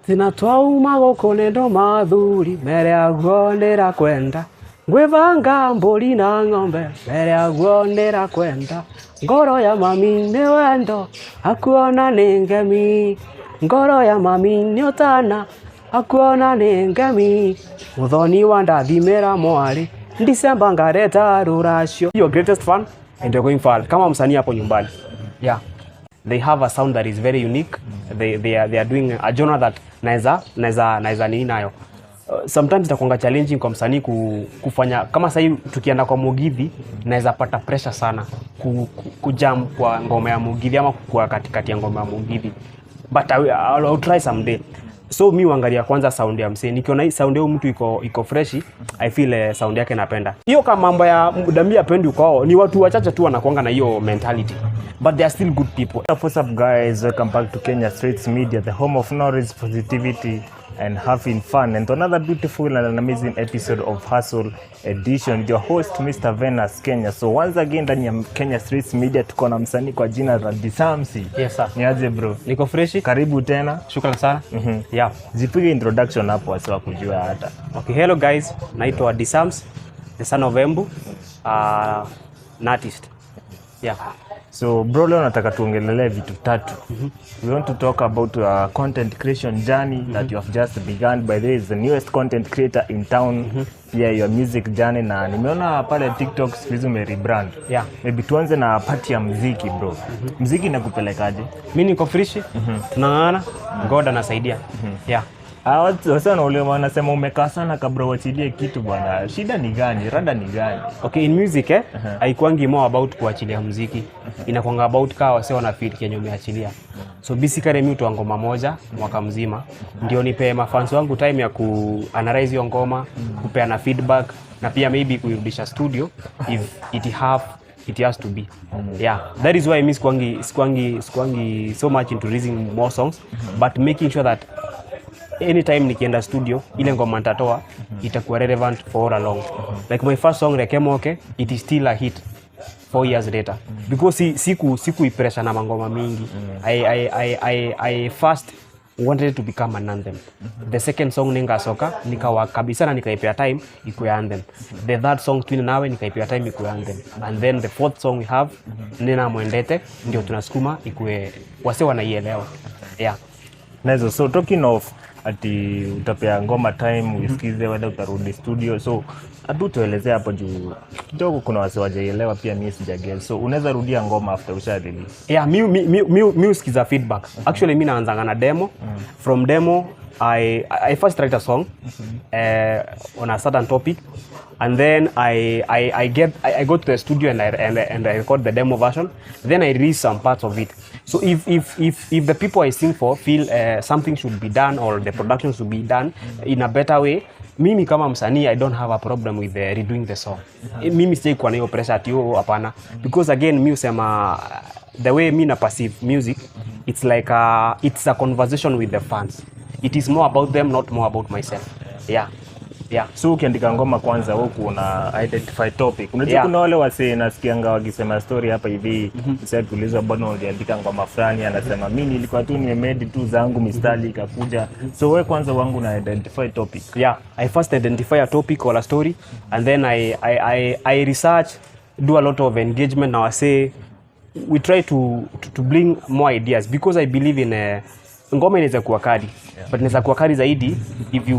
Zinatwauma gũkũ nĩndo mathuri mbere yaguo nĩrakwenda ngwĩbanga mbũri na ng'ombe mbere yaguo nĩrakwenda ngoro ya mami nĩ wendo akuona nĩ ngemi ngoro ya mami nĩ ũtana akuona nĩ ngemi mũthoni wa ndathimĩra mwarĩ December ngareta rũracio. Your greatest fan and you're going far kama msanii hapo nyumbani. Yeah, they have a sound that is very unique. They are doing a genre that naeza nini nayo. Sometimes itakuanga challenging kwa msanii kufanya kama sasa tukienda kwa Mugithi naweza pata pressure sana kujam kwa ngoma ya Mugithi ama kwa katikati ya ngoma ya Mugithi, but I'll try someday. So mi uangalia kwanza sound ya msee, nikiona hii sound ya mtu iko fresh, I feel sound yake napenda. Hiyo kama mambo ya mdamia pendi kwao ni watu wachache tu wanakuanga na hiyo mentality, but they are still good people. What's up guys, welcome back to Kenya Streets Media, the home of knowledge, positivity and having fun, and another beautiful and an amazing episode of Hustle Edition. Your host Mr. Venus Kenya. So once again ndani ya Kenya Streets Media tuko na msanii kwa jina la Disamsi. Yes sir. Niaje bro? Niko fresh. Karibu tena. Shukrani sana. Yeah. Jipige introduction hapo wasiwa kujua hata. Okay, hello guys. Naitwa Disams, the son of Embu, an artist. Yeah. So bro, leo nataka tuongelele vitu tatu. We want to talk about your content creation journey that you have just begun. By the way, is the newest content creator in town. Pia your music journey, na nimeona pale TikTok siku umerebrand. Yeah. Maybe tuanze na part ya muziki bro. Muziki inakupelekaje? Mimi niko fresh. Tunangana. God anasaidia. Yeah. Watu sana ule wanasema umekaa sana kabla uachilie kitu bwana. Shida ni gani? Rada ni gani? Okay, in music haikuangi more about kuachilia muziki. Inakuanga about kaa wase wana feel kenye umeachilia. So basically mimi hutoa ngoma moja mwaka mzima ndio nipe mafans wangu time ya ku-analyze hiyo ngoma, kupeana feedback na pia maybe kuirudisha studio if it has to be. Yeah, that is why mimi sikuangi so much into releasing more songs, but making sure that anytime nikienda studio ile ngoma nitatoa itakuwa relevant for all along. Like my first song Rekemoke, it is still a hit 4 years later because siku ipressure na mangoma mingi. I first wanted it to become an anthem. The second song Nenga Soka nikawa kabisa na nikaipea time ikuwe anthem. The third song Twin Nawe nikaipea time ikuwe anthem. And then the fourth song we have Nena Mwendete ndio tunasukuma ikuwe wase wanaielewa. Yeah. Nice. So talking of ati utapea ngoma time usikize whether utarudi studio, so adu tuelezea hapo juu kidogo kuna wase wajaelewa pia mimi sijaget. So unaweza rudia ngoma after usha release? Yeah, mi usikiza feedback. Actually mimi naanza na demo. From demo I first write a song on a certain topic, and then I go to the studio and I record the demo version. Then I release some parts of it. So if the people I sing for feel something should be done or the production should be done in a better way, mimi kama msanii I don't have a problem with redoing the song. Mimi sijai kuwa na hiyo pressure ati hapana, because again mimi usema the way mimi na perceive music, it's like it's a conversation with the fans. It is more about them, not more about myself. Yeah. Yeah. So ukiandika ngoma kwanza wewe kuna identify topic. Unajua kuna wale wase nasikianga wakisema story hapa hivi, sasa kuuliza bwana uliandika ngoma fulani anasema mimi nilikuwa tu nimemedi tu zangu mistari ikakuja. So wewe kwanza wangu na identify topic. Yeah, I first identify a topic or a story, and then I research, do a lot of engagement. Now I say we try to bring more ideas because I believe in ngoma inaweza kuwa kali, but inaweza kuwa kali zaidi if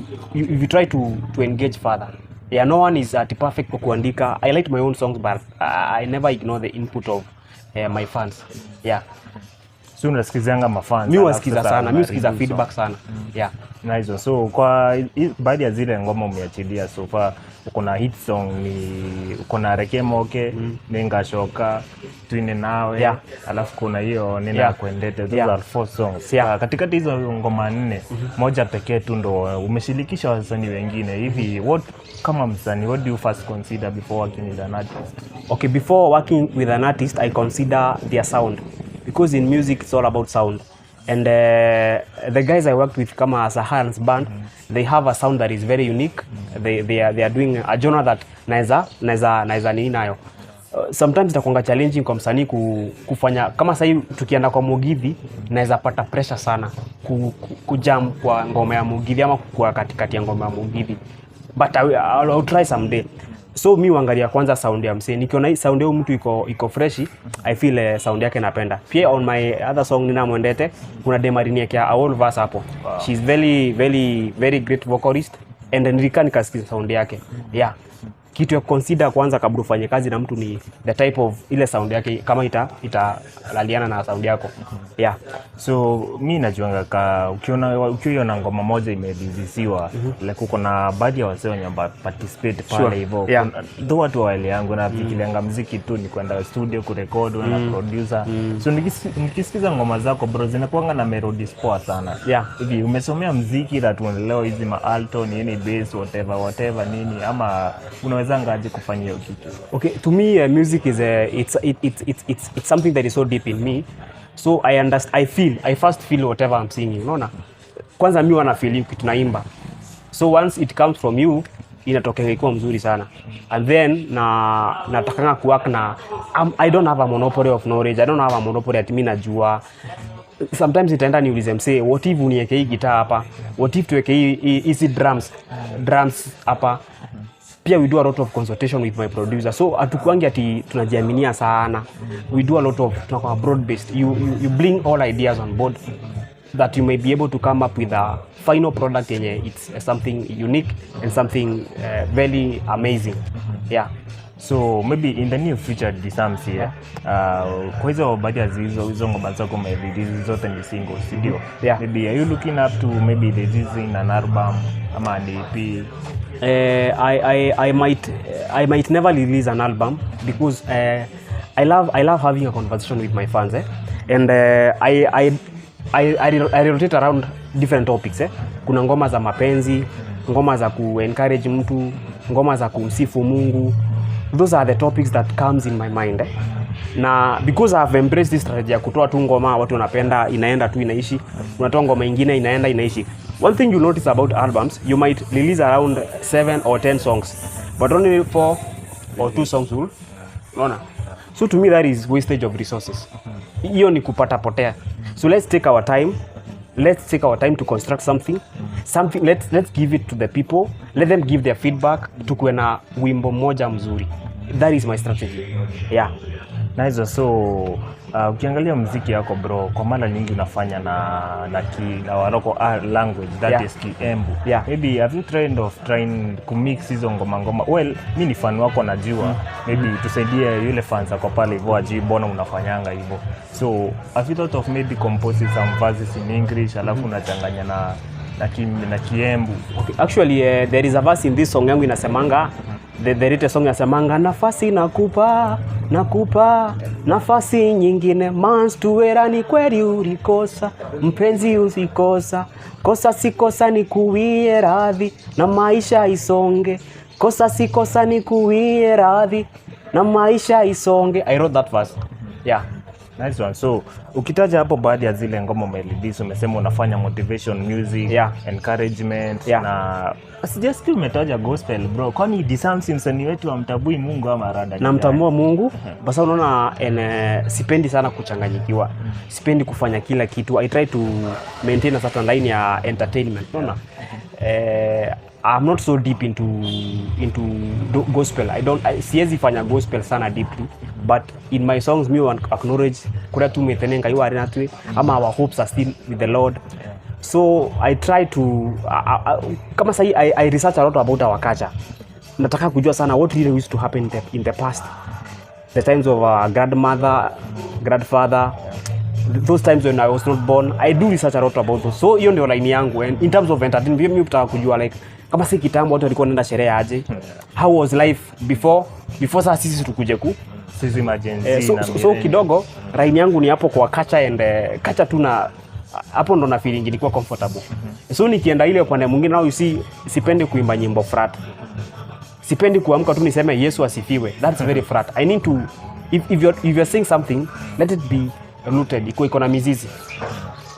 you try to engage further. Yeah, no one is perfect kwa kuandika. I like my own songs, but I never ignore the input of my fans. Yeah. So unasikizanga mafans? Mimi wasikiza sana, mimi usikiza feedback sana. Yeah. Nice. So kwa baadhi ya zile ngoma umeachilia so far, uko na hit song ni uko na Rekemoke, Nenga Soka, Twin Nawe, yeah. Alafu kuna hiyo Nena Kwendete. Those are 4 songs. Yeah. Katikati hizo ngoma 4, moja pekee tu ndo umeshirikisha wasanii wengine. Hivi what kama msanii, what do you first consider before working with an artist? Okay, before working with an artist I consider their sound, because in music it's all about sound. And the guys I worked with kama Sahar's band, they have a sound that is very unique. They are doing a genre that naeza nini nayo. sometimes itakuwa challenging kwa msanii kufanya kama sasa hivi tukienda kwa Mugithi naweza pata pressure sana kujam kwa ngoma ya Mugithi ama kwa katikati ya ngoma ya Mugithi, but I'll try someday. So mi huangalia kwanza sound ya msee, nikiona hii sound ya mtu iko fresh, I feel sound yake napenda. Pia on my other song Nina Mwendete kuna Demarini ya all verse hapo. Wow. She's very great vocalist and nikasikiza sound yake. Yeah. Kitu ya consider kwanza kabla ufanye kazi na mtu ni the type of ile sound yake, kama italaliana na sound yako. Yeah. So mi najuanga ukiona ngoma moja imereleasiwa like uko na baadhi ya wasee wenye participate pale hivyo. Yeah. Though watu wale yangu na fikirianga muziki tu ni kwenda studio kurekod na producer. So nikisikiza ngoma zako bro zinakuanga na melodies poa sana. Yeah. Hivi umesomea muziki na tuendeleo hizi ma alto nini bass whatever nini ama unaweza ngaje kufanya hiyo kitu? Okay, to me music is it's something that is so deep in me. So I first feel whatever I'm singing, unaona? Kwanza mimi wana feel kitu naimba. So once it comes from you inatokea iko mzuri sana. And then natakanga kuwork na I don't have a monopoly of knowledge. I don't have a monopoly ati mimi najua. Sometimes itaenda niulize msee, what if uniweke hii gitaa hapa? What if tuweke hizi drums hapa? Pia we do a lot of consultation with my producer. So hatukuangi ati tunajiaminia sana. We do a lot of tunakuwa broad based. You bring all ideas on board that you may be able to come up with a final product yenye it's something unique and something very amazing. Yeah. So maybe in the near future Disams here, kwa hizo baadhi ya hizo ngoma zako maybe zote ni singles, ndio? Yeah. Maybe are you looking up to maybe releasing an album ama an EP? I might never release an album because I love having a conversation with my fans, and I rotate around different topics. Kuna ngoma za mapenzi, ngoma za encourage mtu, ngoma za kumsifu Mungu. Those are the topics that comes in my mind. Na because I have embraced this strategy ya kutoa tu ngoma watu wanapenda inaenda tu inaishi, unatoa ngoma nyingine inaenda inaishi. One thing you notice about albums, you might release around 7 or 10 songs, but only 4 or 2 songs will. Unaona? So to me that is wastage of resources. Hiyo ni kupata potea. So let's take our time. Let's take our time to construct something. Let's give it to the people. Let them give their feedback. Tukuwe na wimbo moja mzuri. That is my strategy. Yeah. Nice. So ukiangalia muziki yako bro, kwa mara nyingi unafanya na waroko language that is Kiembu. Yeah. Maybe have you trying kumix hizo ngoma? Well, mimi ni fan wako najua. Maybe tusaidie yule fans kwa pale hivyo ajui mbona unafanyanga hivyo. So have you thought of maybe composing some verses in English alafu unachanganya na Kiembu? Okay, actually there is a verse in this song yangu inasemanga the latest song inasemanga nafasi nakupa nafasi nyingine mans tuwera ni kweli ulikosa mpenzi usikosa kosa sikosa ni kuwie radhi na maisha isonge kosa sikosa ni kuwie radhi na maisha isonge. I wrote that verse. Yeah. Nice one. So ukitaja hapo baadhi ya zile ngoma umerelease umesema unafanya motivation music, encouragement, na sijasikia umetaja gospel bro. Kwani Disams msanii wetu amtabui Mungu ama rada? Namtambua Mungu. Basi unaona sipendi sana kuchanganyikiwa. Sipendi kufanya kila kitu. I try to maintain a certain line ya entertainment. Unaona? I'm not so deep into gospel. Siwezi fanya gospel sana deeply, but in my songs me want acknowledge kura tu metenenga you are natwe ama our hopes are still with the Lord. So I try to kama sahi I research a lot about our culture. Nataka kujua sana what really used to happen in the past, the times of our grandmother, grandfather, those times when I was not born. I do research a lot about those. So hiyo ndio line yangu. And in terms of entertainment mimi nataka kujua like kama si kitambo watu walikuwa wanaenda sherehe aje, how was life before sasa sisi tukuje sisi emergency so kidogo line yangu ni hapo kwa culture and culture tu na hapo ndo na feeling ilikuwa comfortable. So nikienda ile upande mwingine now you see sipendi kuimba nyimbo frat. Sipendi kuamka tu niseme Yesu asifiwe. That's very frat. I need to if you're saying something, let it be rooted, iko na mizizi.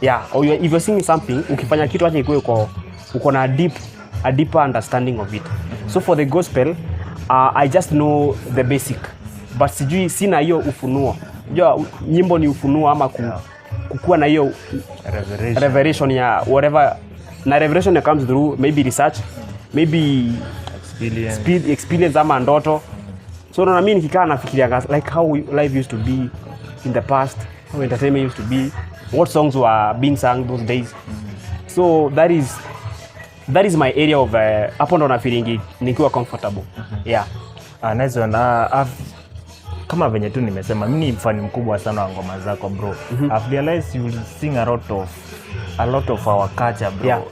Yeah, or if you're singing something, ukifanya kitu acha iko uko na a deeper understanding of it. So for the gospel, I just know the basic. but sijui sina hiyo ufunuo. Unajua nyimbo ni ufunuo ama kukuwa na hiyo revelation ya whatever, na revelation that comes through maybe research, maybe experience ama ndoto. So na mimi nikikaa nafikiria like how life used to be in the past, how entertainment used to be, what songs were being sung those days. So that is my area of hapo ndo na feeling nikiwa comfortable. Yeah. Nice one. Kama venye tu nimesema, mimi ni fan mkubwa sana wa ngoma zako bro. I've realized you sing a lot of our culture bro. Yeah.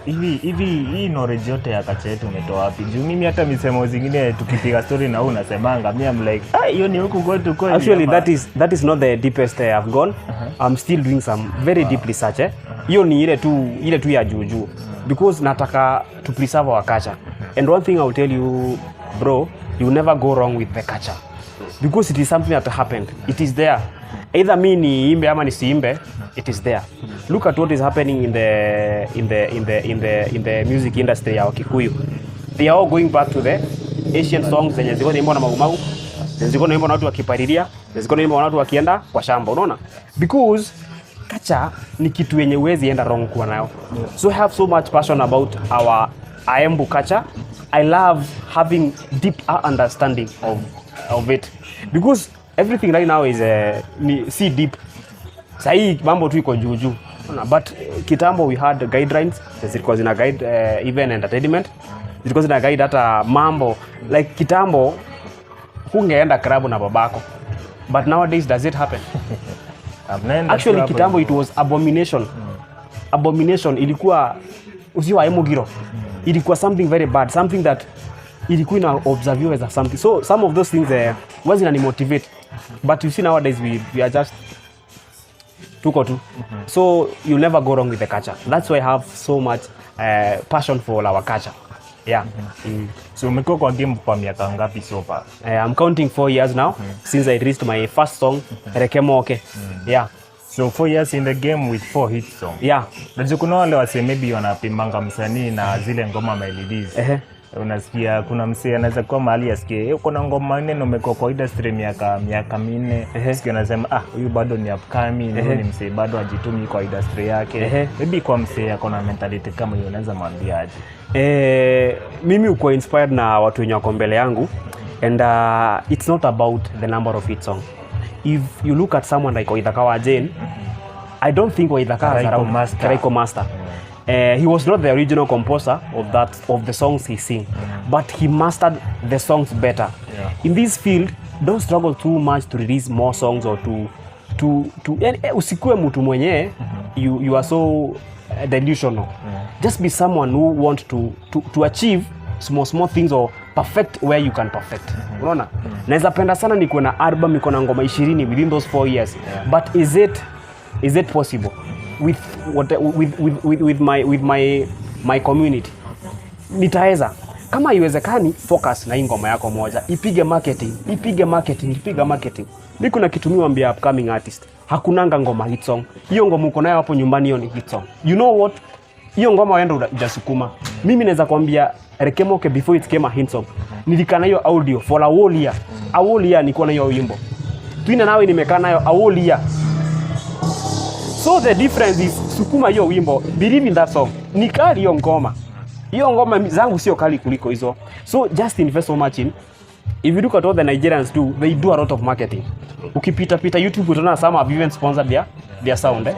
Hivi hii knowledge yote ya culture yetu umetoa wapi? Juu mimi hata misemo zingine tukipiga story na unasemanga, mimi I'm like, hiyo ni huko kwetu kweli. Actually that is not the deepest I've gone. I'm still doing some very deep research. Hiyo ni ile tu ya juu because nataka to preserve our culture. And one thing I will tell you bro, you never go wrong with the culture. Because it is something that happened. It is there. Either me ni imbe ama nisiimbe, it is there. Look at what is happening in the music industry ya Kikuyu. They are all going back to the Asian songs zenye ziko naimba na magumagu, zenye ziko naimba na watu wakipariria, zenye ziko naimba na watu wakienda kwa shamba, unaona? Because culture ni kitu yenye huwezi enda wrong kwa nayo. So I have so much passion about our Aembu culture. I love having deep understanding of it. Because everything right now is see deep. Sahi mambo tu iko juu. But kitambo we had guidelines. Zilikuwa zina guide even entertainment. Zilikuwa zina guide hata mambo. Like kitambo hungeenda club na babako. But nowadays does it happen? Actually kitambo it was abomination. Abomination ilikuwa usiwa emogiro. Ilikuwa something very bad, something that ilikuwa ina observe you as something. So some of those things was in motivate. But you see nowadays we are just tuko tu. So you'll never go wrong with the culture. That's why I have so much passion for our culture. Yeah. So umekuwa kwa game kwa miaka ngapi so far? I'm counting 4 years now since I released my first song Rekemoke. Yeah. So 4 years in the game with 4 hit songs. Yeah. Unajua kuna wale wase maybe wanapimanga msanii na zile ngoma amelilize. Unasikia kuna msee anaweza kuwa mahali asikie uko na ngoma nne umekuwa kwa industry miaka 4. Sikia anasema huyu bado ni upcoming, ni msee bado hajitumi kwa industry yake. Maybe kwa msee ako na mentality kama hiyo unaweza mwambia aje? Mimi uko inspired na watu wenye wako mbele yangu, and it's not about the number of hit songs. If you look at someone like Waithaka Jane, I don't think Waithaka is around Karaiko Master. He was not the original composer of the songs he sing, but he mastered the songs better. Yeah. In this field, don't struggle too much to release more songs or to usikue mtu mwenye you are so delusional. Just be someone who want to achieve small things or perfect where you can perfect. Unaona? Naweza penda sana nikuwe na album iko na ngoma 20 within those 4 years. But is it possible with my community? Nitaweza. Kama iwezekani, focus na ngoma yako moja. Ipige marketing. Mimi kuna kitu niwaambia upcoming artist. Hakunanga ngoma hit song. Hiyo ngoma uko nayo hapo nyumbani, hiyo ni hit song. You know what? Hiyo ngoma waenda hujasukuma. Mimi naweza kuambia Rekemoke before it came a hit song. Nilikana hiyo audio for a whole year. A whole year niko na hiyo wimbo. Twina nawe nimekaa nayo a whole year. So the difference is sukuma hiyo wimbo, believe in that song. Ni kali hiyo ngoma. Hiyo ngoma zangu sio kali kuliko hizo. So just invest so much in. If you look at what the Nigerians do, they do a lot of marketing. Ukipita YouTube utaona some have even sponsored their sound.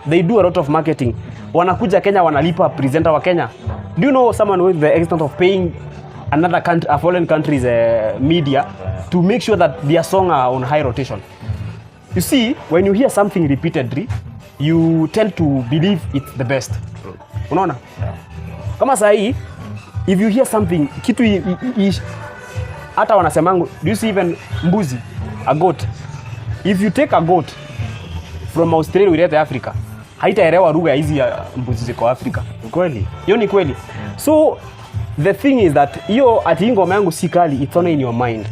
They do a lot of marketing. Wanakuja Kenya wanalipa presenter wa Kenya. Do you know someone with the extent of paying another country, a foreign country's media to make sure that their song are on high rotation? You see, when you hear something repeatedly, you tend to believe it's the best. Unaona? Kama sahi, if you hear something, kitu hata wanasemangu, do you see even mbuzi, a goat? If you take a goat from Australia with Africa, haitaelewa lugha hizi ya mbuzi ziko Afrika. Kweli? Hiyo ni kweli. So the thing is that hiyo ati ngoma yangu si kali, it's only in your mind.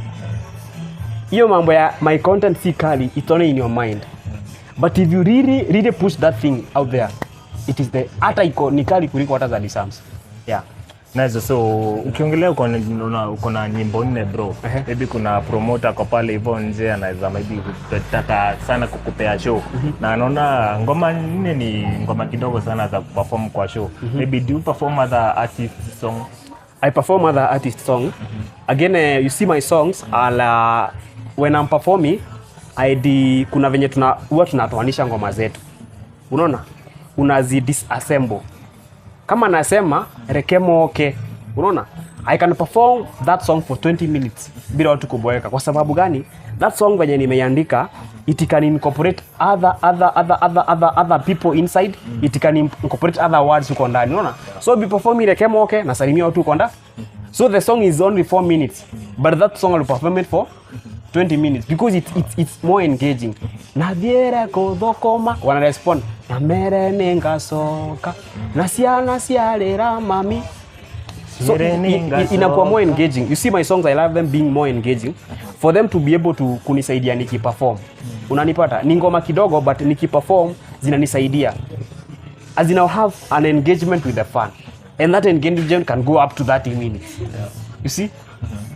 Hiyo mambo ya my content si kali, it's only in your mind. But if you really push that thing out there, it is the hata iko ni kali kuliko hata za Disams. Yeah. Nice. So ukiongelea uko na nyimbo nne bro. Maybe kuna promoter kwa pale hivyo nje anaweza maybe kutaka sana kukupea show. Na anaona ngoma nne ni ngoma kidogo sana za perform kwa show. Maybe do you perform other artist song? I perform other artist song. Again, you see my songs, when I'm performing, kuna venye huwa tunatoanisha ngoma zetu. Unaona? Unazi disassemble. Kama nasema rekemo okay. Unaona? I can perform that song for 20 minutes bila watu kuboeka. Kwa sababu gani? That song venye nimeiandika, it can incorporate other people inside. It can incorporate other words uko ndani. Unaona? So be performing rekemo okay na salimia watu uko ndani. So the song is only 4 minutes, but that song I'll perform it for 20 minutes because it's more engaging. Na diera kodokoma wana respond na mere nengasoka na siana sialera mami. So inakuwa more engaging. You see my songs, I love them being more engaging for them to be able to kunisaidia nikiperform. Unanipata? Ni ngoma kidogo but nikiperform zinanisaidia. As in I'll have an engagement with the fan. And that engagement can go up to 30 minutes. You see?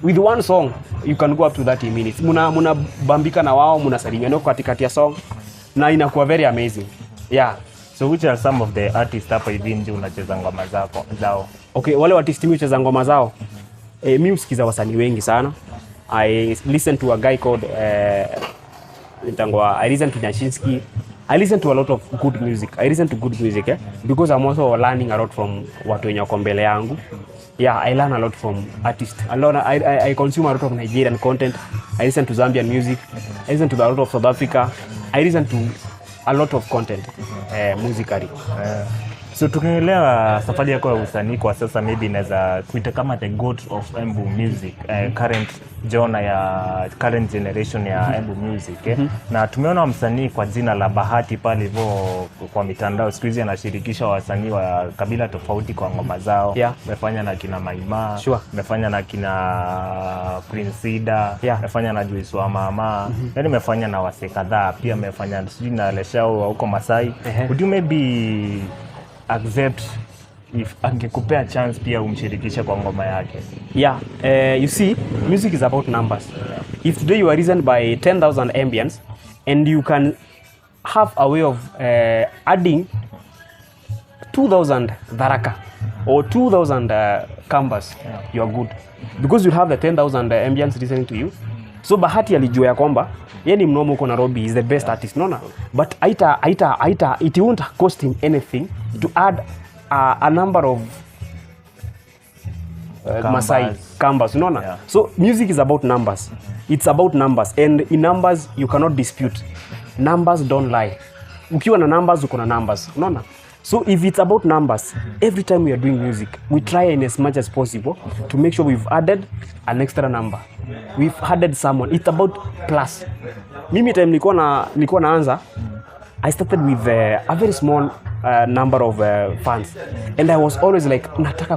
With one song, you can go up to 30 minutes. Muna bambika na wao, muna salimiana katikati ya song. Na inakuwa very amazing. Yeah. So which are some of the artists hapa hivi nje unacheza ngoma zao? Okay, wale artists mimi ucheza ngoma zao. Mimi usikiza wasanii wengi sana. I listen to a guy called I listen to Nyashinski. I listen to a lot of good music. I listen to good music because I'm also learning a lot from watu wenye wako mbele yangu. Yeah, I learn a lot from artists. I consume a lot of Nigerian content. I listen to Zambian music. I listen to a lot of South Africa. I listen to a lot of content musically. So tukiongelea safari yako ya usanii kwa sasa, maybe inaweza kuita kama the goat of Embu music, current genre ya current generation ya Embu music. Na tumeona msanii kwa jina la Bahati pale hivyo kwa mitandao siku hizi anashirikisha wasanii wa kabila tofauti kwa ngoma zao. Amefanya na kina Maima, amefanya na kina Prince Ida, amefanya na Joyce wa Mama, yani amefanya na wase kadhaa, pia amefanya na Leshao huko Masai. Would you maybe accept if angekupea chance pia umshirikishe kwa ngoma yake? Yeah, you see, music is about numbers. If today you are reasoned by 10,000 ambience and you can have a way of adding 2,000 dharaka or 2,000 canvas, you are good. Because you have the 10,000 ambience listening to you. So Bahati alijua ya kwamba yeye ni mnomo uko Nairobi, is the best artist, unaona? But it won't cost him anything to add a number of Masai canvas, unaona? So music is about numbers. It's about numbers, and in numbers you cannot dispute. Numbers don't lie. Ukiwa na numbers uko na numbers, unaona? So if it's about numbers, every time we are doing music, we try in as much as possible to make sure we've added an extra number. We've added someone. It's about plus. Mimi time nilikuwa naanza, I started with a very small number of fans, and I was always like nataka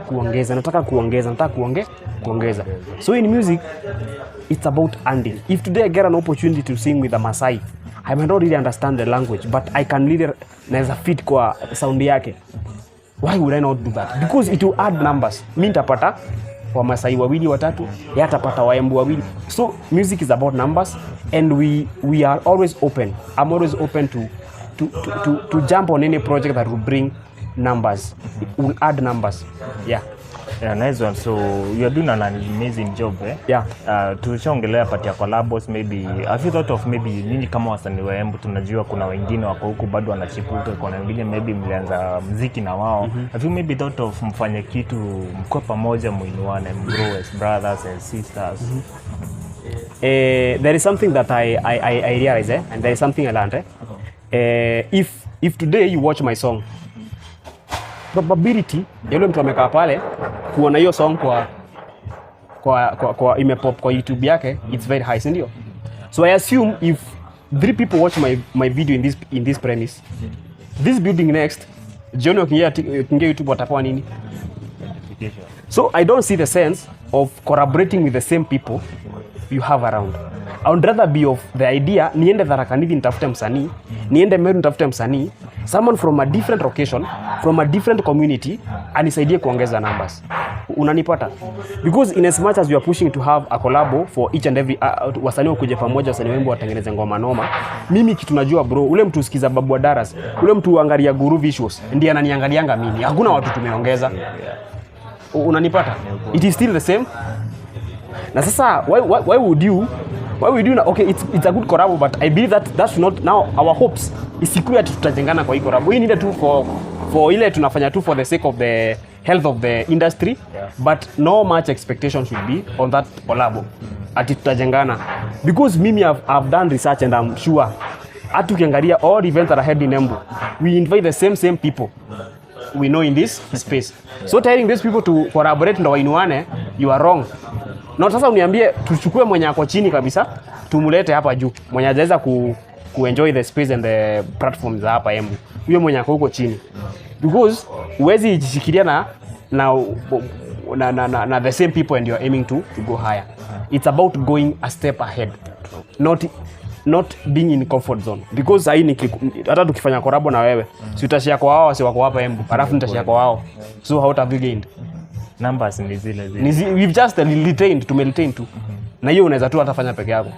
kuongeza. So in music, it's about ending. If today I get an opportunity to sing with a Masai, I might not really understand the language, but I can really naweza fit kwa sound yake. Why would I not do that? Because it will add numbers. Mimi nitapata wa Masai wawili watatu, yeye atapata Waembu wawili. So music is about numbers, and we are always open. I'm always open to jump on any project that will bring numbers. It will add numbers. Yeah. Yeah, nice one. So you are doing an amazing job, Yeah. Tulishaongelea pati ya collabos, maybe have you thought of maybe nini kama wasanii wa Embu, tunajua kuna wengine wako huku bado wanachipuka, kuna wengine maybe mlianza muziki na wao. Have you maybe thought of mfanye kitu mko pamoja muinuane, grow as brothers and sisters? There is something that I realize, and there is something I learned. If today you watch my song, probability yule mtu amekaa pale kuona hiyo song kwa imepop kwa YouTube yake, it's very high, ndio? So I assume if 3 people watch my video in this premise, this building next, John ukiingia YouTube watapewa nini? So I don't see the sense of collaborating with the same people you have around. I would rather be of the idea niende Tharaka Nithi nitafute msanii, niende Meru nitafute msanii, someone from a different location, from a different community, anisaidie kuongeza numbers. Unanipata? Because in as much as we are pushing to have a collabo for each and every wasanii wakuje pamoja, wasanii wembo watengeneze ngoma noma. Mimi kitu najua bro, ule mtu usikiza Babu wa Daras, ule mtu angalia Guru Visuals, ndiye ananiangalianga mimi. Hakuna watu tumeongeza. Unanipata? It is still the same. Na sasa why would you okay, it's a good collabo, but I believe that's not now our hopes. Isikuwe ati tutajengana kwa hii collabo. Hii ni tu for ile tunafanya tu for the sake of the health of the industry, but no much expectation should be on that collabo. Ati tutajengana. Because mimi I've done research and I'm sure atu kiangalia all events that are held in Embu, we invite the same people we know in this space. So telling these people to collaborate ndo wainuane, you are wrong. Na sasa uniambie tuchukue mwenye ako chini kabisa, tumulete hapa juu. Mwenye hajaweza enjoy the space and the platforms za hapa Embu. Huyo mwenye ako huko chini. Because huwezi jishikilia na the same people and you are aiming to go higher. It's about going a step ahead. Not being in comfort zone. Because hata tukifanya collabo na wewe, si utashare kwa wao, si wako hapa Embu, halafu nitashare kwa wao. So how have you gained? Numbers ni zile. We've just retain tu. Na hiyo unaweza tu atafanya peke yako.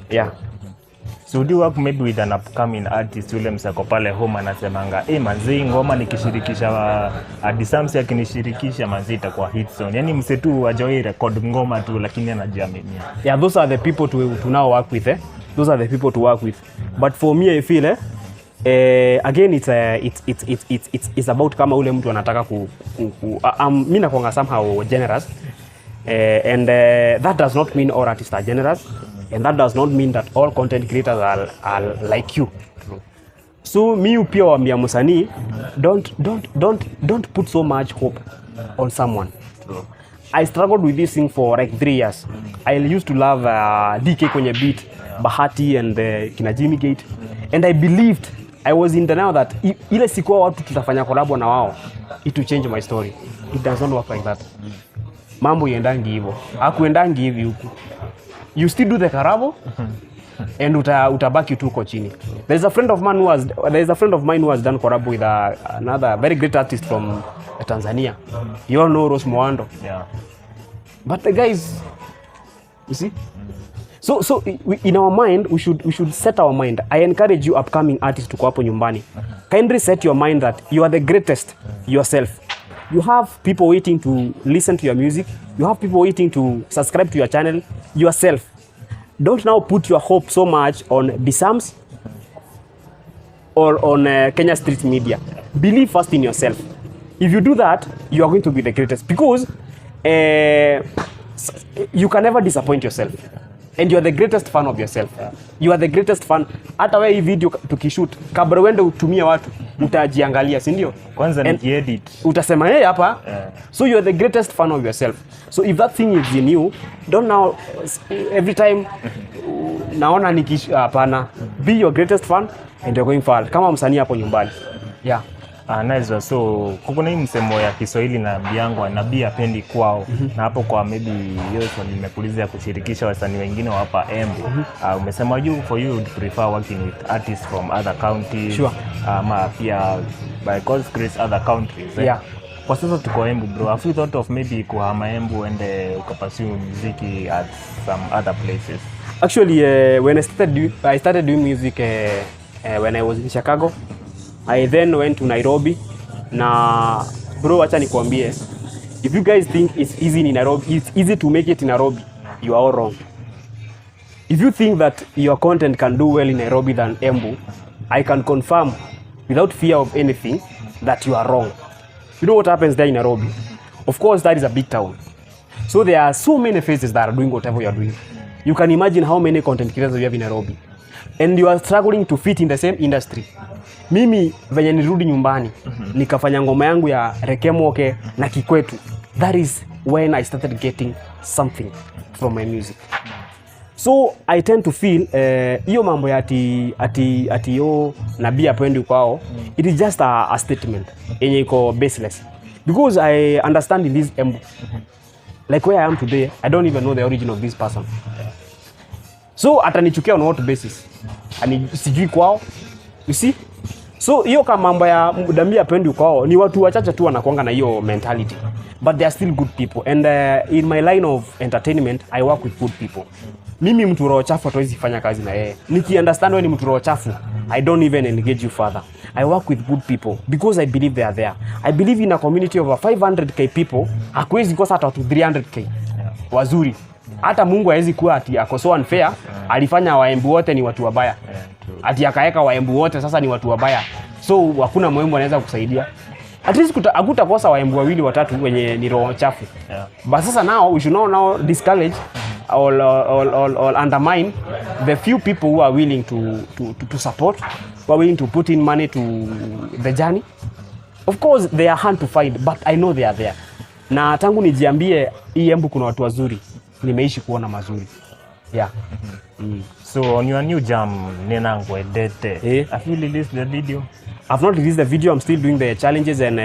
Yeah. So do you work maybe with an upcoming artist yule msako pale home anasemanga manzi ngoma nikishirikisha Adisamsi akinishirikisha manzi itakuwa hit song. Yaani mse tu ajoe record ngoma tu lakini anajiaminia. Yeah, those are the people to now work with. Those are the people to work with. But for me I feel again it's about kama ule mtu anataka mimi nakuanga somehow generous. And that does not mean all artists are generous, and that does not mean that all content creators are like you. So mi pia waambia msanii, don't put so much hope on someone. I struggled with this thing for like 3 years. I used to love DK kwenye beat, Bahati and kina Jimmy Gate, and I believed, I was in denial that ile siku watu tutafanya collabo na wao, it will change my story. It does not work like that. Mambo yendangi hivyo. Hakuendangi hivi huku. You still do the collabo and utabaki tu uko chini. There's a friend of mine who has done collabo with another very great artist from Tanzania. You all know Rose Moando. Yeah. But the guys, you see? So in our mind, we should set our mind. I encourage you upcoming artists to go hapo nyumbani. Kindly set your mind that you are the greatest yourself. You have people waiting to listen to your music. You have people waiting to subscribe to your channel yourself. Don't now put your hope so much on Disams or on Kenya Street Media. Believe first in yourself. If you do that, you are going to be the greatest, because you can never disappoint yourself. And you are the greatest fan of yourself. You are the greatest fan. Hata wewe hii video tukishoot, kabla uende utumie watu, utajiangalia, si ndio? Kwanza ni edit. Utasema hapa. So you are the greatest fan of yourself. So if that thing is in you, don't now every time naona hapana. Be your greatest fan and you're going far. Kama msanii hapo nyumbani. Yeah. Nice. So kuna hii msemo ya Kiswahili na biangwa na bia pendi kwao. Na hapo kwa maybe Yoso nimekuuliza kushirikisha wasanii wengine wa hapa Embu. Umesema for you would prefer working with artists from other counties. Sure. Ama pia by God's grace other countries. Yeah. Kwa sasa tuko Embu bro. Have you thought of maybe kuhama Embu and ukapursue muziki at some other places? Actually when I started doing music when I was in Chicago. I then went to Nairobi. Na bro, acha nikwambie, if you guys think it's easy in Nairobi, it's easy to make it in Nairobi, you are all wrong. If you think that your content can do well in Nairobi than Embu, I can confirm without fear of anything that you are wrong. You know what happens there in Nairobi? Of course, that is a big town. So there are so many faces that are doing whatever you are doing. You can imagine how many content creators you have in Nairobi. And you are struggling to fit in the same industry. Mimi venye nirudi nyumbani nikafanya ngoma yangu ya Rekemoke na Kikwetu. That is when I started getting something from my music. So I tend to feel hiyo mambo ya ati yo na bia pendi kwao, it is just a statement yenye iko baseless, because I understand in this Embu, like where I am today, I don't even know the origin of this person. So atanichukia on what basis? Ani sijui kwao. You see? So hiyo kama mambo ya Damia pendi kwao ni watu wachache tu wanakuanga na hiyo mentality, but they are still good people, and in my line of entertainment I work with good people. Mimi mtu roho chafu hatuwezi fanya kazi na yeye. Understand wewe ni mtu roho chafu, I don't even engage you further. I work with good people because I believe they are there. I believe in a community of 500k people, hakuwezi kosa hata watu 300k wazuri. Hata Mungu hawezi kuwa ati ako so unfair, alifanya waembu wote ni watu wabaya. Ati akaeka waembu wote sasa ni watu wabaya. So hakuna muembu anaweza kusaidia. At least hakutakosa waembu wawili watatu wenye ni roho chafu. But sasa now we should now discourage or undermine the few people who are willing to support, who are willing to put in money to the journey. Of course they are hard to find, but I know they are there. Na tangu nijiambie hii Embu kuna watu wazuri, nimeishi kuona mazuri. Yeah. So on your new jam Nenangwe Dete, have you released the video? I've not released the video. I'm still doing the challenges and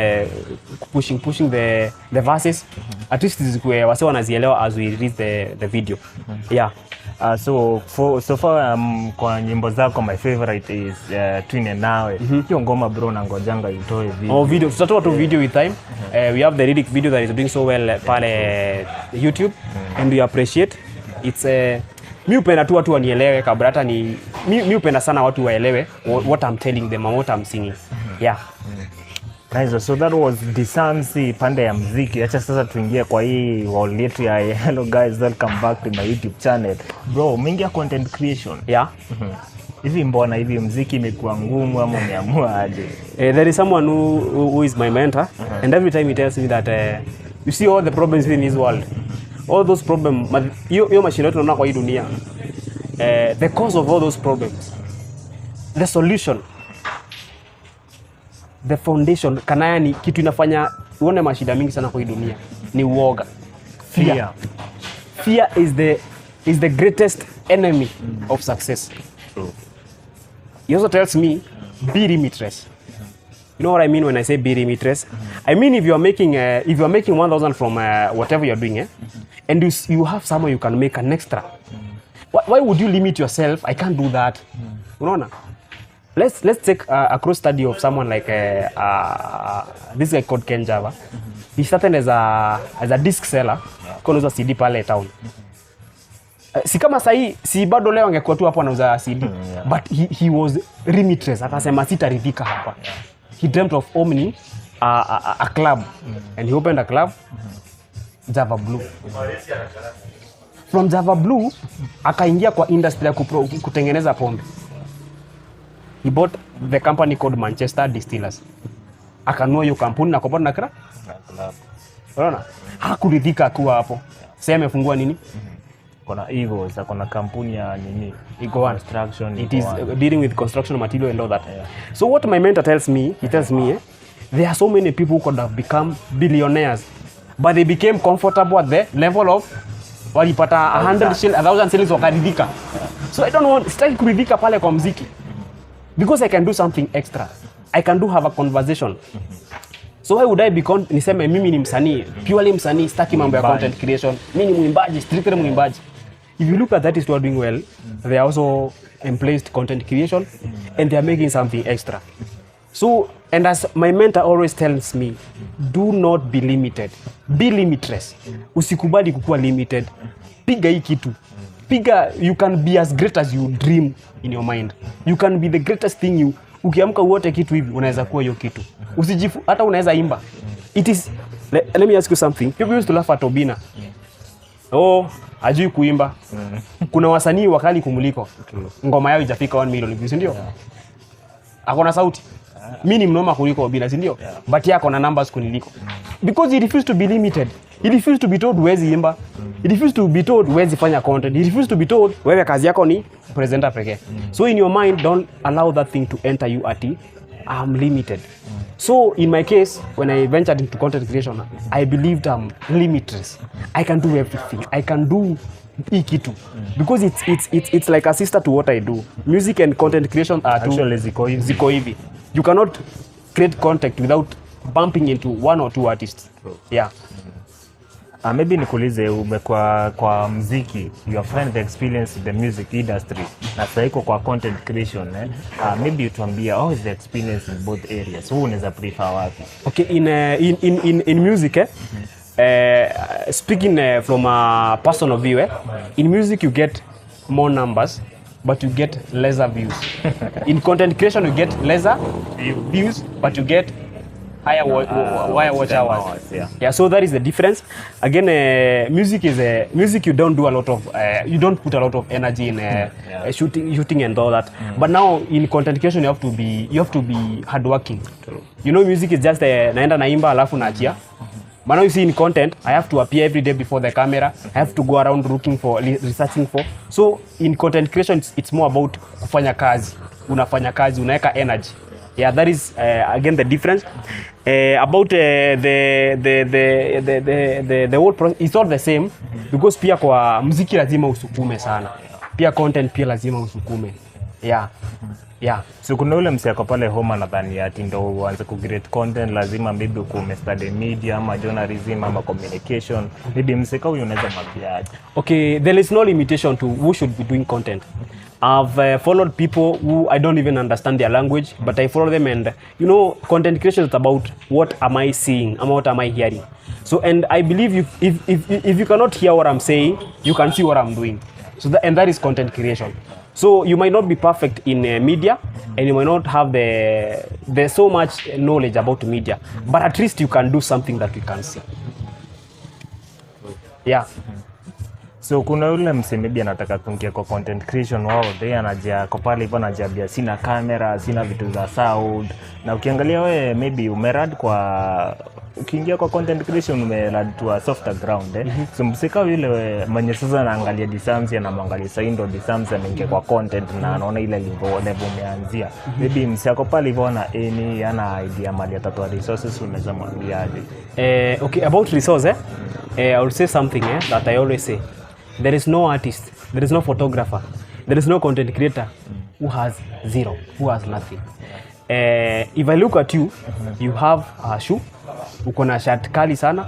pushing the verses. At least zikuwe wase wanazielewa as we release the video. Yeah. So far kwa nyimbo zako my favorite is Twine Nawe. Hiyo ngoma bro na ngojanga itoe video. Oh, video. Tutatoa tu video with time. We have the lyric video that is doing so well pale YouTube, and we appreciate. It's mi upenda tu watu wanielewe kabla hata ni mi upenda sana watu waelewe what I'm telling them and what I'm singing. Yeah. Nice. So that was Disansi pande ya muziki. Acha sasa tuingie kwa hii wall yetu ya hello guys, welcome back to my YouTube channel. Bro, mingi content creation. Yeah. Hivi mbona hivi muziki imekuwa ngumu ama umeamua aje? There is someone who is my mentor, and every time he tells me that you see all the problems in this world. All those problems, hiyo mashine yote tunaona kwa hii dunia. The cause of all those problems, the solution, the foundation, kanaya ni kitu inafanya uone mashida mingi sana kwa hii dunia ni uoga. Fear. Fear is the greatest enemy of success. True. He also tells me be limitless. You know what I mean when I say be limitless? I mean if you are making 1,000 from whatever you're doing, and you have somewhere you can make an extra. Why would you limit yourself? I can't do that. Unaona? Let's take a cross study of someone like this guy called Ken Java. He started as a disc seller. Kauza CD pale town. Si kama sahi si bado leo angekuwa tu hapo anauza CD. But he was limitless. Akasema sitaridhika hapa. He dreamt of owning a club, and he opened a club, Java Blue. From Java Blue akaingia kwa industry ya kutengeneza pombe. He bought the company called Manchester Distillers. Akanunua hiyo kampuni na kupata na club. Unaona? Hakuridhika kuwa hapo. Sasa amefungua nini? Kuna Eagles, kuna kampuni ya nini? Ego Construction. It is dealing with construction material and all that. Yeah. So what my mentor tells me, he tells me, there are so many people who could have become billionaires, but they became comfortable at the level of walipata 1,000 shillings wakaridhika. So I don't want strike kuridhika pale kwa muziki, because I can do something extra. I can have a conversation. So why would I niseme mimi ni msanii, purely msanii, sitaki mambo ya content creation. Mimi ni mwimbaji, strictly mwimbaji. If you look at that is what doing well, they are also emplaced content creation, and they are making something extra. So, and as my mentor always tells me, do not be limited. Be limitless. Usikubali kukuwa limited. Piga hii kitu. Piga, you can be as great as you dream in your mind. You can be the greatest thing ukiamka uote kitu hivi unaweza kuwa hiyo kitu. Usijifu hata unaweza imba. It is let me ask you something. People used to laugh at Obina. Oh, hajui kuimba. Kuna wasanii wakali kumuliko. Ngoma yao haijafika 1 million views, ndio? Akona sauti. Mimi ni mnoma kuliko Obina, si ndio? But yako na numbers kuniliko. Because he refused to be limited. He refused to be told huwezi imba. He refused to be told huwezi fanya content. He refused to be told wewe kazi yako ni presenter pekee. So in your mind, don't allow that thing to enter you at I'm limited. So in my case, when I ventured into content creation, I believed I'm limitless. I can do everything. I can do kitu. Because it's like a sister to what I do. Music and content creation are actually ziko hivi. You cannot create content without bumping into one or two artists. Yeah. Maybe nikuulize umekuwa kwa muziki, you find the experience in the music industry na sasa iko kwa content creation maybe utuambie how is the experience in both areas, who unaweza prefer wapi? Okay, in music speaking from a personal view in music you get more numbers but you get lesser views. In content creation you get lesser views but you get higher watch hours. Yeah, so that is the difference. Again, music is music. You don't do a lot of you don't put a lot of energy in shooting and all that. But now in content creation you have to be hardworking. You know, music is just naenda naimba alafu naachia. But now you see in content, I have to appear every day before the camera. I have to go around looking for, researching for. So in content creation, it's more about kufanya kazi. Unafanya kazi, unaweka energy. Yeah, that is again the difference. About the whole process, it's all the same because pia kwa muziki lazima usukume sana. Pia content pia lazima usukume. Yeah. Yeah. So kuna ule mseko pale home nadhani ati ndio uanze ku create content lazima maybe study media ama journalism ama communication. Maybe mseko huyu unaweza mabiaje? Okay, there is no limitation to who should be doing content. I've followed people who I don't even understand their language, but I follow them, and you know, content creation is about what am I seeing and what am I hearing. So, and I believe if you cannot hear what I'm saying, you can see what I'm doing. So that is content creation. So you might not be perfect in media, and you might not have the so much knowledge about media, but at least you can do something that we can see. Yeah. So kuna yule maybe anataka kuingia kwa content creation wao, they anajia kwa pale hivyo anajambia sina camera, sina vitu za sound. Na ukiangalia wewe maybe umerad kwa ukiingia kwa content creation umerad to a softer ground So msika yule mwenye sasa anaangalia Disamsi na mwangalia Saindo Disamsi ameingia kwa content na anaona ile level umeanzia. Maybe msiko pale hivyo na ana idea mali atatoa resources unaweza mwambiaje? Okay, about resource I will say something that I always say. There is no artist, there is no photographer, there is no content creator who has zero, who has nothing. If I look at you, you have a shoe, uko na shirt kali sana,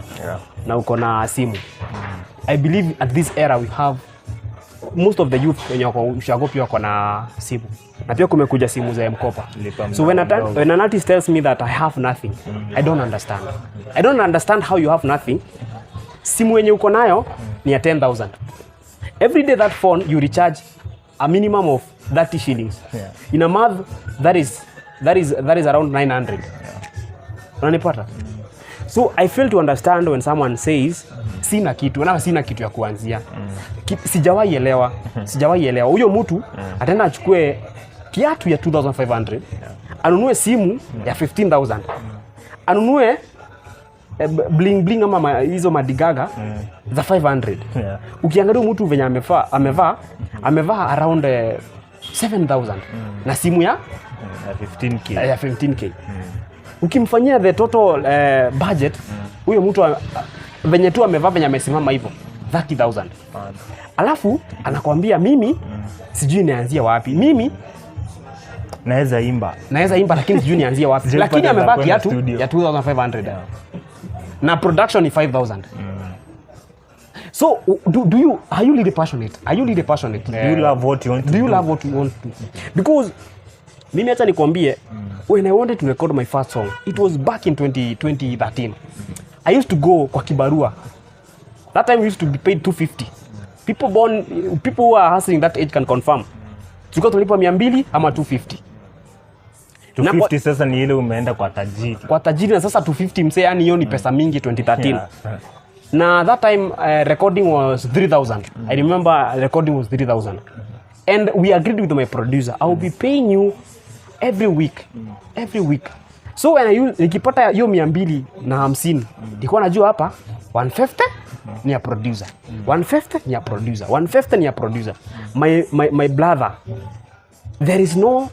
na uko na simu. I believe at this era we have most of the youth wenye ushago pia wako na simu. Na pia kumekuja simu za mkopa. So when an artist tells me that I have nothing, I don't understand. I don't understand how you have nothing. Simu yenye uko nayo ni ya 10,000. Every day that phone you recharge a minimum of 30 shillings. In a month that is around 900. Unanipata? So I fail to understand when someone says sina kitu ya kuanzia. Sijawahi elewa. Huyo mtu ataenda achukue kiatu ya 2500, anunue simu ya 15,000. Anunue bling bling ama hizo madigaga za 500. Ukiangalia mtu venye amevaa around 7,000 na simu ya 15k. Ukimfanyia the total budget huyo mtu venye tu amevaa venye amesimama hivyo 30,000. Alafu anakuambia mimi sijui nianzie wapi. Mimi naweza imba lakini sijui nianzie wapi. Lakini amevaa kiatu ya 2,500. Na production ni 5,000. So are you really passionate? Do you love what you want to? Because mimi acha nikwambie, when I wanted to record my first song, it was back in 2013. I used to go kwa kibarua. That time we used to be paid 250. People who are hustling that age can confirm. Tulikuwa tunalipa 200 ama 250. 250 sasa ni ile umeenda kwa tajiri. Na sasa 250 mse, yani hiyo ni pesa mingi 2013. Na that time recording was 3,000. I remember recording was 3,000. And we agreed with my producer, I will be paying you every week. So when nikipata hiyo 250, nilikuwa najua hapa 150 ni ya producer. 150 ni ya producer. 150 ni ya producer. My brother, there is no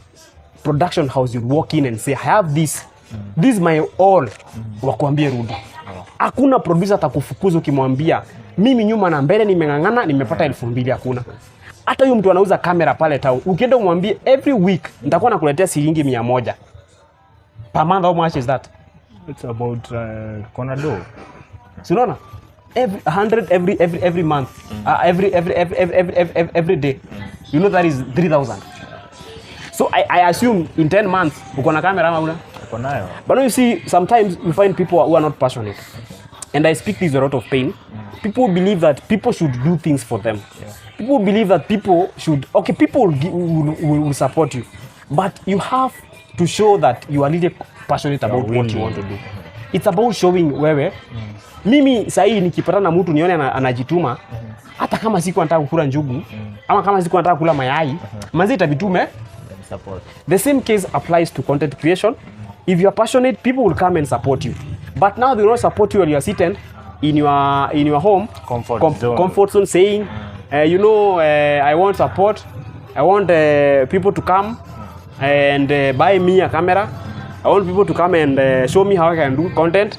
production house you walk in and say I have this is my all, wakuambie rudi. Hakuna producer atakufukuza ukimwambia mimi nyuma na mbele nimengangana nimepata 2,000. Hakuna. Hata huyo mtu anauza kamera pale town, ukienda umwambie every week nitakuwa nakuletea shilingi 100 per month. How much is that? It's about Conado. Unaona? 100 every month, every day. You know that is 3,000. So I assume in 10 months uko na camera ama una? Uko nayo. But now you see, sometimes we find people who are not passionate, and I speak this with a lot of pain. People believe that people should do things for them. People believe that people should, okay, people will support you, but you have to show that you are really passionate about what you want to do. It's about showing wewe. Mimi sahi nikipata na mtu nione anajituma, hata kama siku nataka kukula njugu, ama kama siku nataka kula mayai, manzi itabitume support. The same case applies to content creation. If you are passionate, people will come and support you. But now they will not support you while you are sitting in your home, comfort zone, saying, you know, I want support. I want people to come and buy me a camera. I want people to come and show me how I can do content.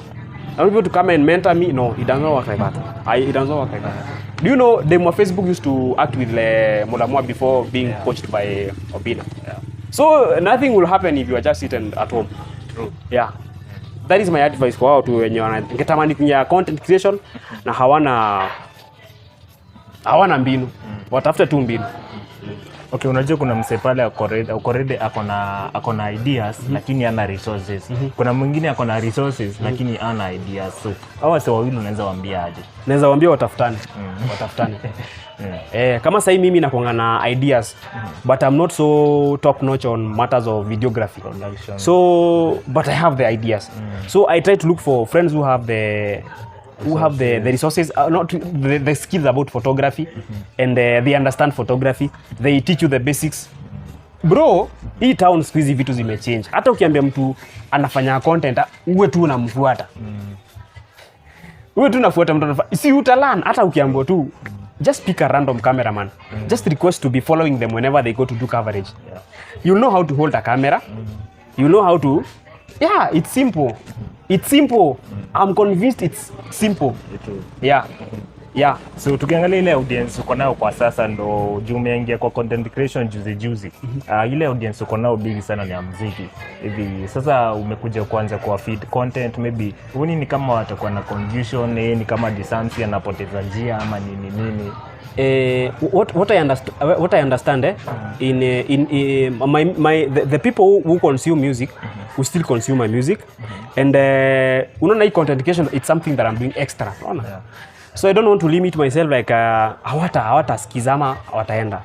I want people to come and mentor me. No, it does not work like that. It does not work like that. Do you know Demo Facebook used to act with Mulamwa before being coached by Obina? Yeah. So nothing will happen if you are just sitting at home. True. Yeah. That is my advice kwa watu wenye wangetamani kwenye content creation na hawana mbinu. Watafute tu mbinu. Okay, unajua kuna mse pale akorede akona ideas lakini hana resources. Kuna mwingine akona resources lakini hana ideas. So hawa sio wawili unaweza waambia aje? Naweza waambia watafutane. Watafutane. Kama sasa mimi nakuanga na ideas, but I'm not so top notch on matters of videography. So but I have the ideas. So I try to look for friends who have the resources, not the skills about photography, and they understand photography. They teach you the basics. Bro, hii town squeeze vitu zimechange. Hata ukiambia mtu anafanya content, uwe tu unamfuata. Uwe tu unafuata mtu si utalan. Hata ukiambia tu just pick a random cameraman. Just request to be following them whenever they go to do coverage. You know how to hold a camera. You know how to. Yeah, it's simple. It's simple. I'm convinced it's simple. Yeah. Yeah. So tukiangalia ile audience uko nayo kwa sasa ndo umeingia kwa content creation juzi. Ile audience uko nayo big sana ni ya muziki. Hivi sasa umekuja kuanza kwa feed content, maybe huoni ni kama watakuwa na confusion, ni kama distance anapoteza njia ama nini? What I understand the people who consume music who still consume my music, and unaona hii content creation, it's something that I'm doing extra. So I don't want to limit myself like hawata skizama wataenda.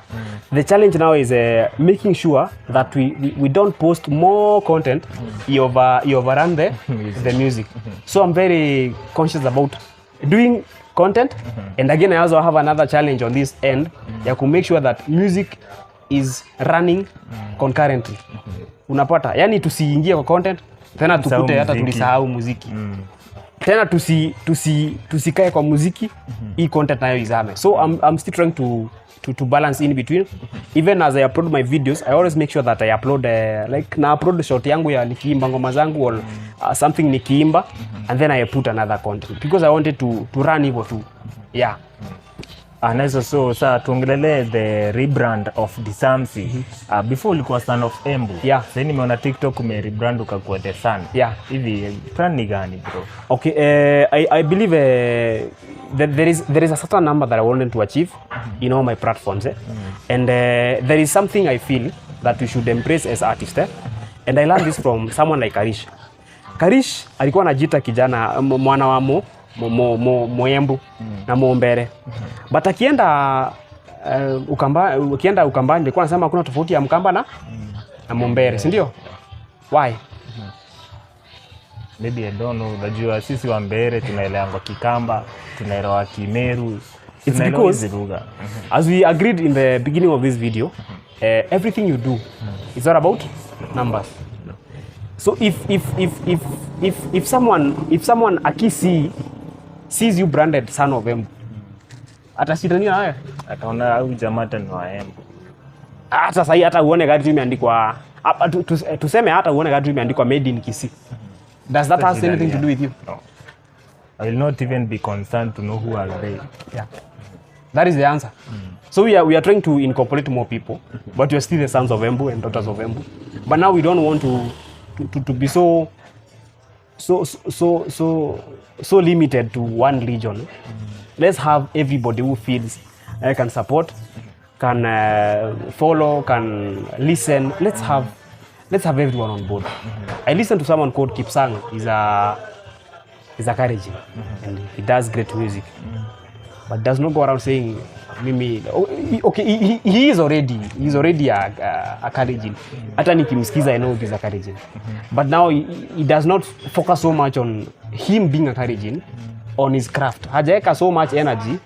The challenge now is making sure that we don't post more content you overrun the music. So I'm very conscious about doing content, and again I also have another challenge on this end ya to make sure that music is running concurrently. Unapata yani tusiingie kwa content tena tukute hata tulisahau muziki. Tena tusikae kwa muziki, hii content nayo izame. So I'm still trying to balance in between. Even as I upload my videos, I always make sure that I upload na upload short yangu ya nikiimba ngoma zangu or something nikiimba, and then I put another content because I wanted to run hivyo tu. Yeah. Anaweza sasa tuongelee the rebrand of Disamsi. Before ulikuwa Son of Embu. Yeah. Sasa nimeona TikTok rebrand ukakuwa The Sun. Yeah. Hivi plan ni gani bro? Okay, I believe that there is a certain number that I wanted to achieve in all my platforms, and there is something I feel that we should embrace as artists, and I learned this from someone like Karish. Karish alikuwa anajiita kijana mwana wa Moembu na Mombere. But akienda Ukambani nilikuwa nasema kuna tofauti ya Mkamba na Mombere, si ndio? Why? Maybe I don't know. Unajua sisi wa Mbere tunaelewa Kikamba, tunaelewa Kimeru. It's because as we agreed in the beginning of this video, everything you do is all about numbers. So if someone sees you branded Son of Embu, atasitania wewe, ataona au jamaa ni wa Embu. Hata sasa hata uone gari imeandikwa tuseme hata uone gari imeandikwa made in Kisii. Does that have anything to do with you? No. I will not even be concerned to know who are they. Yeah. That is the answer. So we are trying to incorporate more people, but we are still the sons of Embu and daughters of Embu. But now we don't want to be so so limited to one region. Let's have everybody who feels can support, can follow, can listen. Let's have everyone on board. I listened to someone called Kipsang. He's a Kalenjin, and he does great music, but does not go around saying mimi. Okay, he is already a Kalenjin. Hata nikimsikiza I know he's a Kalenjin, but now he does not focus so much on him being a Kalenjin, on his craft. Hajaeka so much energy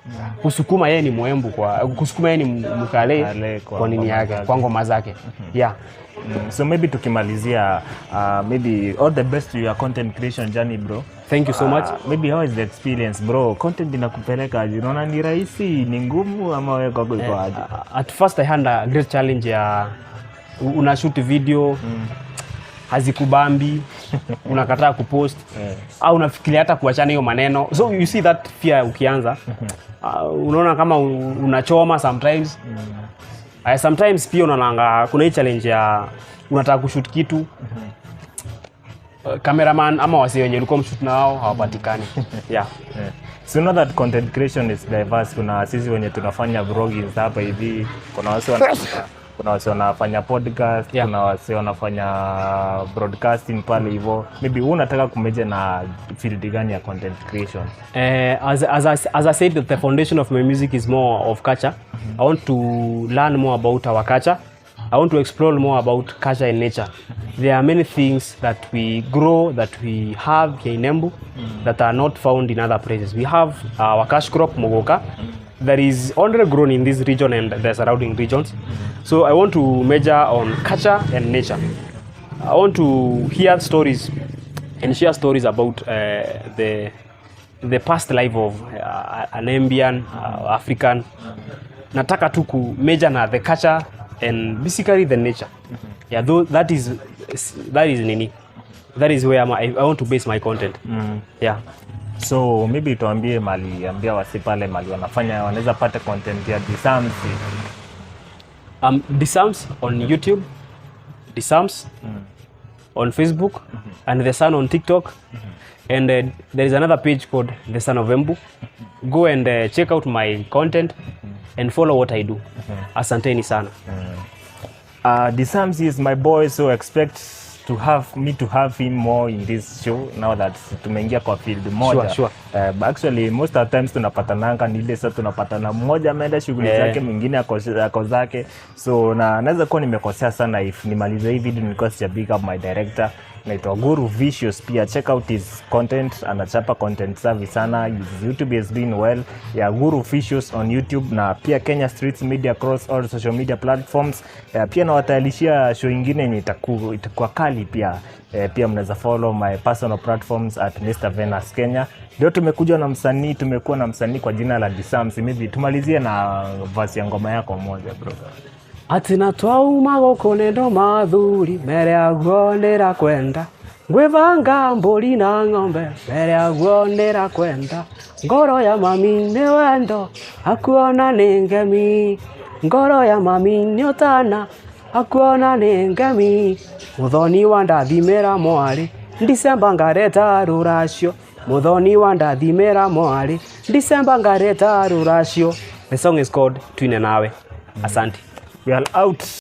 kusukuma yeye ni Mwembu, kusukuma yeye ni Mkale kwa nini yake, kwa ngoma zake. Yeah. So maybe tukimalizia, maybe all the best to your content creation journey, bro. Thank you so much. Maybe how is the experience, bro? Content inakupeleka aje? Unaona ni rahisi, ni ngumu ama wewe kwako iko aje? At first I had a great challenge ya una shoot video hazikubambi, unakataa kupost, au unafikiria hata kuachana hiyo maneno. So you see that fear ukianza. Unaona kama unachoma sometimes. Sometimes pia unaona kuna hii challenge ya unataka kushoot kitu, cameraman ama wasi wenye ulikuwa mshoot nao hawapatikani. Yeah. So know that content creation is diverse. Kuna sisi wenye tunafanya vlogging hapa hivi, kuna wasi wanafanya podcast, kuna wasi wanafanya broadcasting pale hivyo. Maybe unataka kumeje na field gani ya content creation? As I said, the foundation of my music is more of culture. I want to learn more about our culture. I want to explore more about culture and nature. There are many things that we grow, that we have here in Embu, that are not found in other places. We have our cash crop, Mogoka, that is only grown in this region and the surrounding regions. So I want to major on culture and nature. I want to hear stories and share stories about the past life of an Ambian, African. Nataka tu ku major na the culture and basically the nature. Yeah, though that is nini. That is where I want to base my content. Yeah. So maybe tuambie ambia wasi pale mali wanaweza pata content ya Disams. Disams on YouTube, Disams on Facebook, and The Sun on TikTok. And there is another page called The Son of Embu. Go and check out my content and follow what I do. Asanteni sana. Disams is my boy, so expect to have him more in this show now that tumeingia kwa field moja. Sure. But actually most of the times tunapatananga ni ile sasa tunapatana mmoja ameenda shughuli zake, mwingine ako zake. So naweza kuwa nimekosea sana if nimalize hii video nilikuwa sijabig up my director. Naitwa Guru Vicious, pia check out his content, anachapa content safi sana. His YouTube has been well. Guru Vicious on YouTube na pia Kenya Streets Media across all social media platforms. Pia nawatayarishia show ingine yenye itakuwa kali pia. Pia mnaweza follow my personal platforms at Mr. Venus Kenya. Leo tumekuwa na msanii kwa jina la Disams. Maybe tumalizie na verse ya ngoma yako moja, bro. Atina twauma goko nendo mathuri mere aguonera kwenda ngwivanga mburi na ng'ombe mere aguonera kwenda ngoro ya mami ni wendo akuona ni ngemi ngoro ya mami ni utana akuona ni ngemi muthoni wa ndathimera mwari December ngareta ruracio muthoni wa ndathimera mwari December ngareta ruracio. The song is called Twine Nawe. Asante. We are out.